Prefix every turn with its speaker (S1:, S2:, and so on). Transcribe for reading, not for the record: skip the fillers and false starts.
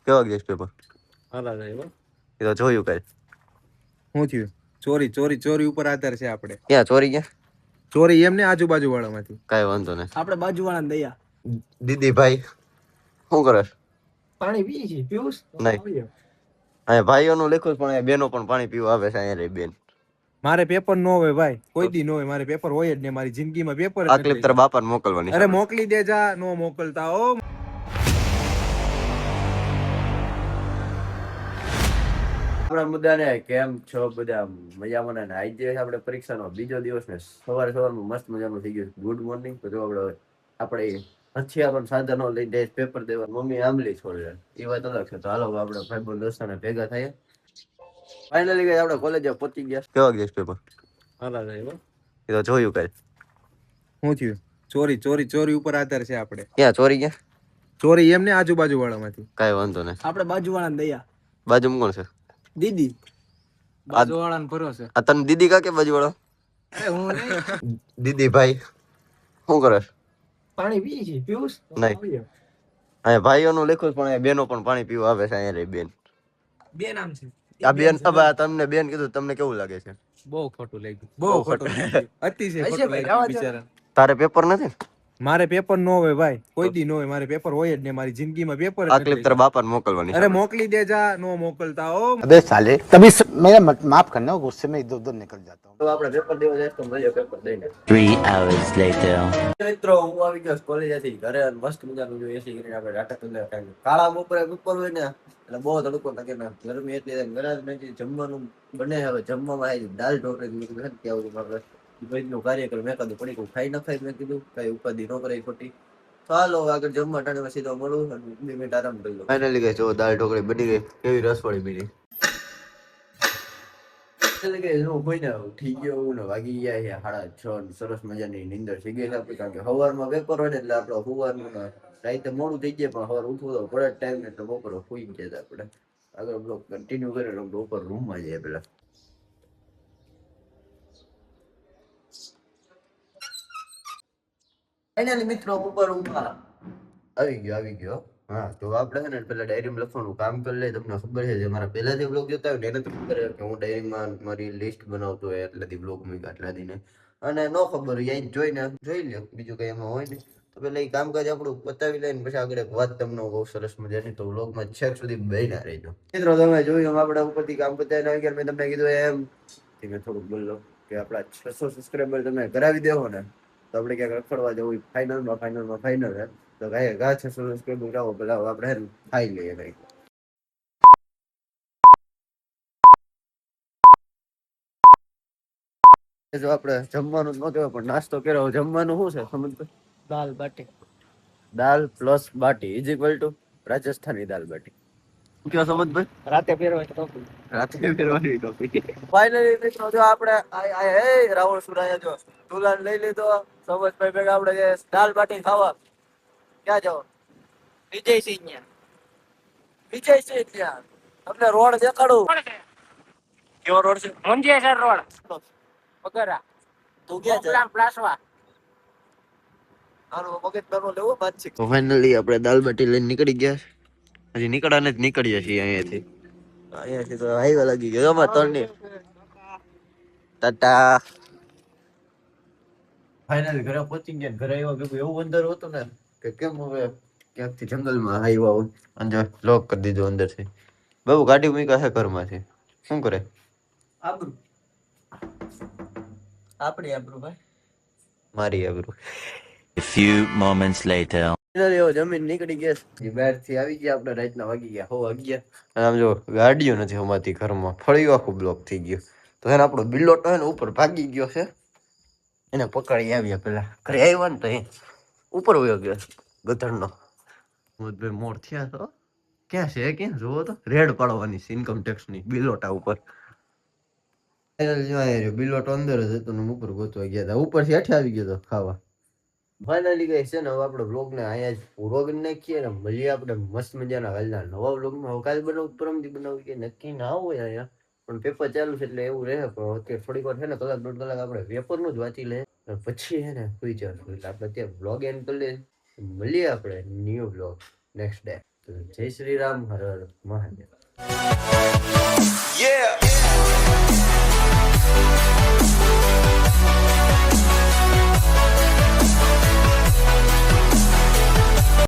S1: કેવા ગયા પેપર?
S2: હાલા જાય
S1: એ તો જોયું કઈ.
S3: શું થયું? ચોરી ચોરી ચોરી ઉપર આધાર છે આપણે.
S1: ક્યાં ચોરી ગયા?
S3: ચોરી એમને આજુબાજુ વાળામાંથી.
S1: કઈ વાંધો નહીં.
S2: આપણે બાજુ વાળા દયા
S1: દીદી ભાઈ શું કરે?
S2: પાણી પી છે પીવું
S1: નહીં. અહીંયા ભાઈઓનું લખ્યું પણ અહીંયા બેનો પણ પાણી પીવા આવે છે. અહીંયા રહી બેન.
S3: મારે પેપર નો હોય ભાઈ, કોઈ દી નો હોય. મારે પેપર હોય જ ને, મારી જિંદગીમાં પેપર
S1: આ ક્લિપ તારા બાપાને મોકલવાની.
S3: અરે મોકલી દેજા, નો મોકલતા હો.
S1: આપણા મુદ્દાને કેમ છો બધા? મજામાં ને? આજે આપણે પરીક્ષાનો બીજો દિવસ ને સવારમાં મસ્ત મજાનું થઈ ગયું. Good morning. તો જો આપણે હથિયારો સાધનો લઈને પેપર દેવા મમ્મી આંબલી છોડે એ વાત અલગ છે. તો હાલો આપણે ભાઈ દોસ્તાને ભેગા થઈએ. ફાઇનલી ગઈ આપણે કોલેજે પહોંચી ગયા. કેવા ગયા પેપર?
S2: હાલા જાય
S1: એ તો જોયું કઈ.
S3: શું થયું? ચોરી ચોરી ચોરી ઉપર આધાર છે આપણે.
S1: ક્યાં ચોરી ગયા?
S3: ચોરી એમને આજુબાજુ વાળામાંથી.
S1: કઈ વાંધો નહીં.
S2: આપણે બાજુ વાળા દયા
S1: બાજુમાં કોણ છે?
S2: દીદી બાજુ વાળાને ભરોસે.
S1: આ તને દીદી કા કે બાજુ વાળો?
S2: અરે હું નહીં.
S1: દીદી ભાઈ શું કરે?
S2: પાણી પી છે પીવું
S1: નહીં. અહીંયા ભાઈઓનું લખ્યું પણ અહીંયા બેનો પણ પાણી પીવા આવે છે. અહીંયા રહી બેન.
S2: બે નામ છે
S1: આ બેન તમને બેન કીધું, તમને કેવું લાગે છે?
S2: બહુ ખોટું લાગ્યું.
S3: બહુ ખોટું લાગ્યું. અતિશય ખોટું લાગ્યું બિચારા.
S1: તારે પેપર નથી?
S3: મારે પેપર નો હોય ભાઈ, કોઈ દી નો હોય. મારે પેપર હોય જ ને, મારી જિંદગીમાં પેપર.
S1: આ ક્લિપ તારા બાપાને મોકલવાની.
S3: અરે મોકલી દેજા, નો મોકલતા હો.
S4: अबे साले तभी मेरा माफ करना, गुस्से में इधर उधर निकल जाता हूँ.
S1: તો આપણે પેપર દેવા જઈશું તો મળીએ પેપર દઈને.
S5: 3 hours later.
S1: મિત્રો હું આવી ગયો કોલેજથી ઘરે. મસ્ત મજાનું જો એસી કરીને આપણે ડાટા કલર કાઢ્યું. કાળા બપોરે પેપર હોય ને એટલે બહુ તડકો લાગે ને ગરમી એટલી ઘરે જ જમવાનું બને. હવે જમવામાં આવી દાલ ઢોકળી નીકળી કે આવું આપણે ભાઈનું કાર્યક્રમ મેં કીધું પડી ખાઈ ન ખાઈ. મેં કીધું કઈ ઉપાધિ ન કરે ખોટી. ચાલો આગળ જમવા ટાણે સીધો મળું અને 2 મિનિટ આરામ કરી લો. ફાઇનલી ગઈ જો દાલ ઢોકળી બની ગઈ. કેવી રસવાળી બની. કોઈને ઉઠી ગયો ને વાગી ગયા 6:30. સરસ મજાની નીંદર થઈ ગઈ છે. કારણ કે સવારમાં પેપર હોય ને એટલે આપણે સવારનું રાતે મોડું થઈ જાય પણ સવાર ઉઠવું તો પડે ટાઈમ ને એટલે બપોરે સુઈ ગયા આપણે. આગળ બ્લોગ કન્ટિન્યુ કરે બપોર રૂમમાં જઈએ પેલા. ફાઇનલી મિત્રો ઉપર રૂમમાં આવી ગયો. હા તો આપણે છે ને પેલા ડાયરીમાં લખવાનું કામ કરી લે. તમને ખબર છે જે મારા પહેલાથી બ્લોગ જોતા હોય ને એને તો ખબર છે કે હું ડાયરીમાં મારી લિસ્ટ બનાવતો હોય એટલાથી બ્લોગ મૂક્યા આટલાથી. અને ન ખબર હોય જોઈને જોઈ લે, બીજું કઈ એમાં હોય ને. તો પેલા એ કામકાજ આપણું પતાવી લઈને પછી આગળ એક વાત તમને બહુ સરસ મજાની તો બ્લોગમાં છેક સુધી બન્યા રહેજો. મિત્રો તમે જોયું આપણે ઉપરથી કામ પતાવીને આવી ગયા. મેં તમને કીધું એમ મેં થોડુંક બોલો કે આપણા 600 સબસ્ક્રાઈબર તમે કરાવી દેવો ને તો આપણે ક્યાંક રખડવા જવું. ફાઇનલ હે તો ગાય ગા 600 સબસ્ક્રાઈબર કરાવો પેલા આપણે ખાઈ લઈએ કઈ. જો આપણે જમવાનું ન કહેવાય પણ નાસ્તો કર્યો. જમવાનું શું છે સમજ?
S2: Dal baati.
S1: Dal plus baati is equal to Rajasthani dal baati. કયો સમજ ભાઈ?
S2: રાતે પહેરવા ટોપી.
S1: રાતે પહેરવાની ટોપી. ફાઇનલી મિત્રો જો આપણે રાવણ સુરાયા જો તુલાન લઈ લીધો. સમજભાઈ ભેગા આપણે દાલ બાટી ખાવા ક્યાં જાવ?
S2: વિજયસિંહ ન્યા.
S1: વિજયસિંહ ત્યાં તમને રોડ દેખાડું. કેવો રોડ છે?
S2: મંજેસર રોડ. પગરા.
S1: તું ક્યાં
S2: પ્લાન પ્લાસવા.
S1: આનો મગજ તનો લેવો વાત છે. તો ફાઇનલી આપણે દાલ બાટી લઈને નીકળી ગયા. હજી નીકળાને જ નીકળીએ છીએ અહીંયાથી તો હાઈવે લાગી ગયો અમાર તળની. ટાટા. ફાઇનલી ઘરે પહોંચી ગયા. ઘરે આવ્યા ભેગું એવું અંદર હતું ને કે કેમ હવે ક્યાંકથી જંગલમાં આવ્યા હોય. અંદર લોક કરી દીધું અંદરથી. બાબુ ગાડી મૂક્યા છે ઘરમાંથી. શું કરે?
S2: આબરૂ. આપણી આબરૂ ભાઈ.
S1: મારી આબરૂ.
S5: A few moments later.
S1: જમીન નીકળી ગયા. બહાર થી આવી ગયા આપણે. રાતના વાગી ગયા 9 વાગ્યા. અને આમ જો ગાડીઓ નથી હમાતી ઘરમાં. ફળિયું આખું બ્લોક થઈ ગયું. તો એને આપણો બિલ્લોટ હોય ને ઉપર ભાગી ગયો છે. એને પકડી આવ્યા પેલા ઘરે આવ્યા ને તો એ ઉપર વયો ગયો ગધડનો. મોદભાઈ મોર થયા તો ક્યાં છે? ક્યાં જોવો તો રેડ પાડવાની છે ઇન્કમ ટેક્સ ની બિલોટા ઉપર. બિલોટ અંદર જ હતો ને ઉપર ગોતવા ગયા હતા. ઉપરથી હેઠે આવી ગયો હતો ખાવા. ફાઇનલી ગઈ છે ને હવે આપણે વ્લોગ ને અહીંયા જ પૂરો કરી નાખીએ ને મળીએ આપણે મસ્ત મજાના હાલના નવા વ્લોગમાં. કાલે બનાવું પરમથી બનાવું કે નક્કી ના હોય અહીંયા પણ પેપર ચાલુ છે એટલે એવું રહે. પણ અત્યારે થોડીક વાર છે ને 1-1.5 કલાક આપણે પેપરનું જ વાંચી લે પછી છે ને સુઈ જશું. એટલે આપણે ત્યાં વ્લોગ એન્ડ કરી લઈએ. મળીએ આપણે ન્યૂ વ્લોગ નેક્સ્ટ ડે. તો જય શ્રી રામ, હર હર મહાદેવ.